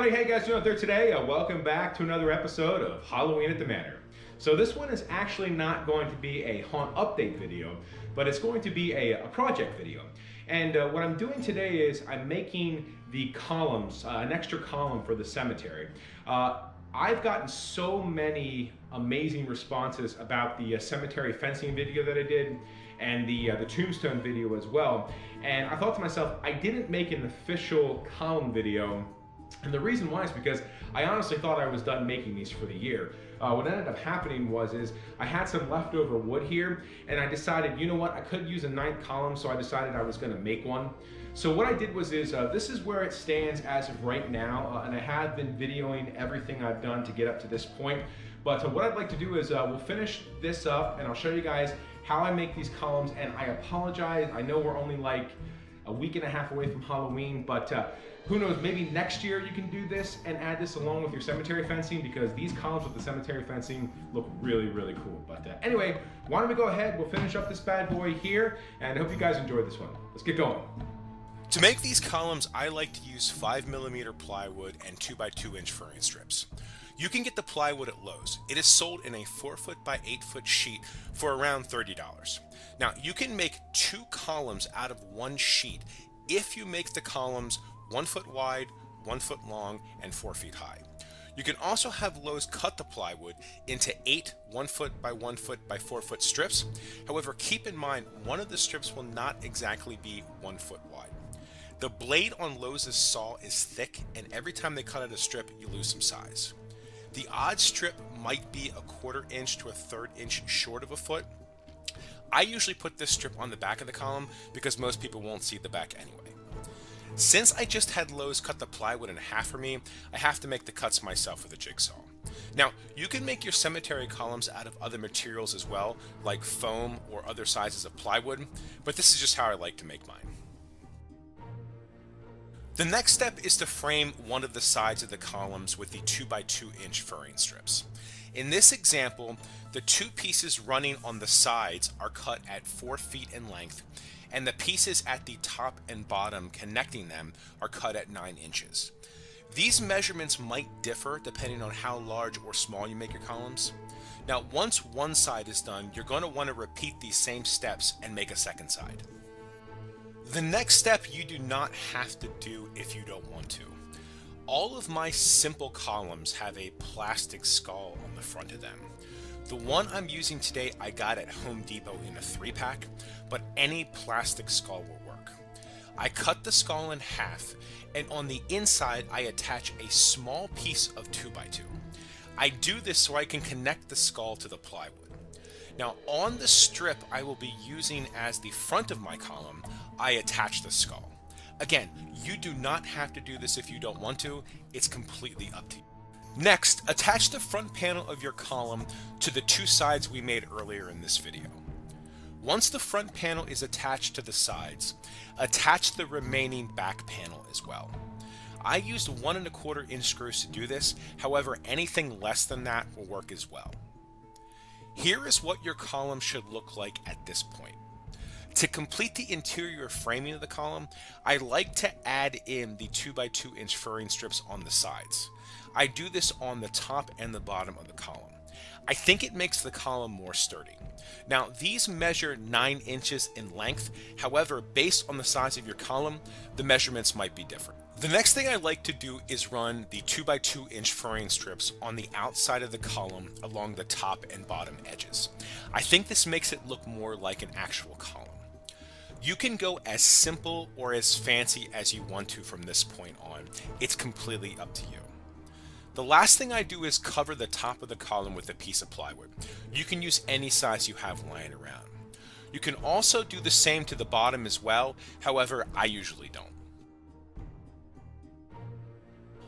everybody. How you guys doing out there today? Welcome back to another episode of Halloween at the Manor. So this one is actually not going to be a haunt update video, but it's going to be a project video. And what I'm doing today is I'm making the columns, an extra column for the cemetery. I've gotten so many amazing responses about the cemetery fencing video that I did and the tombstone video as well. And I thought to myself, I didn't make an official column video. And the reason why is because I honestly thought I was done making these for the year. What ended up happening was I had some leftover wood here, and I decided, you know what, I could use a 9th column, so I decided I was going to make one. So what I did was this is where it stands as of right now, and I have been videoing everything I've done to get up to this point. But what I'd like to do is we'll finish this up, and I'll show you guys how I make these columns. And I apologize, I know we're only like a week and a half away from Halloween, but who knows, maybe next year you can do this and add this along with your cemetery fencing, because these columns with the cemetery fencing look really, really cool. But anyway, why don't we go ahead, we'll finish up this bad boy here, and I hope you guys enjoyed this one. Let's get going. To make these columns, I like to use 5mm plywood and 2x2 inch furring strips. You can get the plywood at Lowe's. It is sold in a 4-foot by 8-foot sheet for around $30. Now, you can make 2 columns out of one sheet if you make the columns 1 foot wide, 1 foot long, and 4 feet high. You can also have Lowe's cut the plywood into 8 1-foot by 1-foot by 4-foot strips. However, keep in mind, one of the strips will not exactly be 1 foot wide. The blade on Lowe's saw is thick, and every time they cut out a strip, you lose some size. The odd strip might be a 1/4 inch to a 1/3 inch short of a foot. I usually put this strip on the back of the column because most people won't see the back anyway. Since I just had Lowe's cut the plywood in half for me, I have to make the cuts myself with a jigsaw. Now, you can make your cemetery columns out of other materials as well, like foam or other sizes of plywood, but this is just how I like to make mine. The next step is to frame one of the sides of the columns with the 2x2 inch furring strips. In this example, the 2 pieces running on the sides are cut at 4 feet in length, and the pieces at the top and bottom connecting them are cut at 9 inches. These measurements might differ depending on how large or small you make your columns. Now, once one side is done, you're going to want to repeat these same steps and make a second side. The next step you do not have to do if you don't want to. All of my simple columns have a plastic skull on the front of them. The one I'm using today I got at Home Depot in a 3-pack, but any plastic skull will work. I cut the skull in half, and on the inside I attach a small piece of 2x2. I do this so I can connect the skull to the plywood. Now, on the strip I will be using as the front of my column, I attach the skull. Again, you do not have to do this if you don't want to, it's completely up to you. Next, attach the front panel of your column to the 2 sides we made earlier in this video. Once the front panel is attached to the sides, attach the remaining back panel as well. I used 1 1/4 inch screws to do this, however anything less than that will work as well. Here is what your column should look like at this point. To complete the interior framing of the column, I like to add in the 2x2 inch furring strips on the sides. I do this on the top and the bottom of the column. I think it makes the column more sturdy. Now, these measure 9 inches in length, however, based on the size of your column, the measurements might be different. The next thing I like to do is run the 2x2 inch furring strips on the outside of the column along the top and bottom edges. I think this makes it look more like an actual column. You can go as simple or as fancy as you want to from this point on. It's completely up to you. The last thing I do is cover the top of the column with a piece of plywood. You can use any size you have lying around. You can also do the same to the bottom as well, however, I usually don't.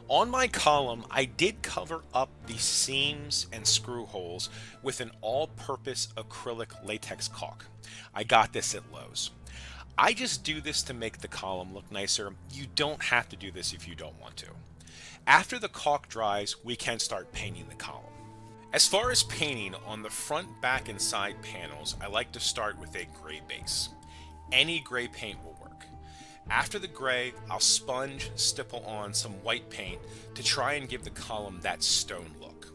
On my column, I did cover up the seams and screw holes with an all-purpose acrylic latex caulk. I got this at Lowe's. I just do this to make the column look nicer. You don't have to do this if you don't want to. After the caulk dries, we can start painting the column. As far as painting, on the front, back, and side panels, I like to start with a gray base. Any gray paint will work. After the gray, I'll sponge stipple on some white paint to try and give the column that stone look.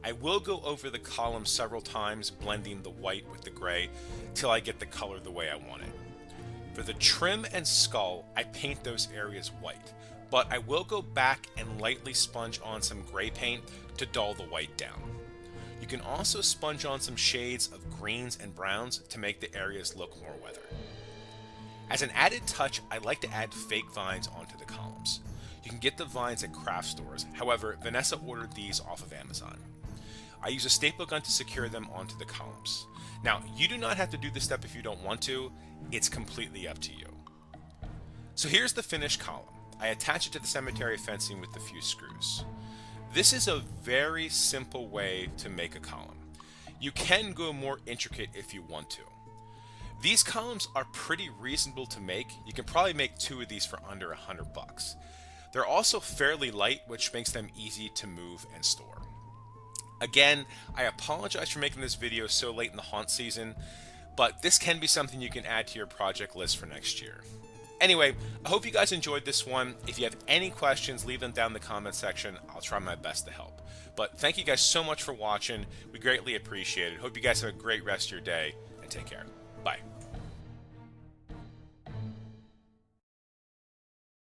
I will go over the column several times, blending the white with the gray till I get the color the way I want it. For the trim and skull, I paint those areas white, but I will go back and lightly sponge on some gray paint to dull the white down. You can also sponge on some shades of greens and browns to make the areas look more weathered. As an added touch, I like to add fake vines onto the columns. You can get the vines at craft stores, however, Vanessa ordered these off of Amazon. I use a staple gun to secure them onto the columns. Now, you do not have to do this step if you don't want to, it's completely up to you. So here's the finished column. I attach it to the cemetery fencing with a few screws. This is a very simple way to make a column. You can go more intricate if you want to. These columns are pretty reasonable to make. You can probably make 2 of these for under $100. They're also fairly light, which makes them easy to move and store. Again, I apologize for making this video so late in the haunt season, but this can be something you can add to your project list for next year. Anyway, I hope you guys enjoyed this one. If you have any questions, leave them down in the comment section. I'll try my best to help. But thank you guys so much for watching. We greatly appreciate it. Hope you guys have a great rest of your day, and take care. Bye.